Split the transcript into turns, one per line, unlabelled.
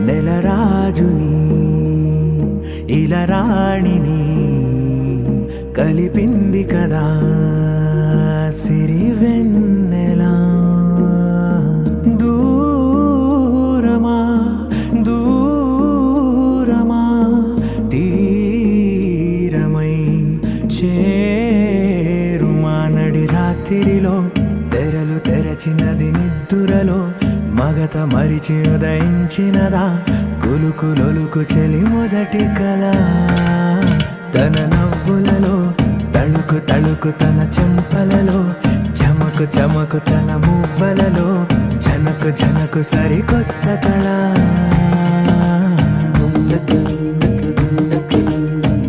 నెలరాజుని ఇలరాణిని కలిపింది కదా సిరివెన్నెలా. దూరమా దూరమా తీరమై చేరుమా నడి రాత్రిలో తెరలు తెరచినది నిద్దురలో మగత మరిచి ఉదయించినదా కులుకులొలుకు చెలి మొదటి కళ. తన నవ్వులలో తళుకు తళుకు తన చెంపలలో చమకు చమకు తన మువ్వలలో జనకు జనకు సరికొత్త కళ.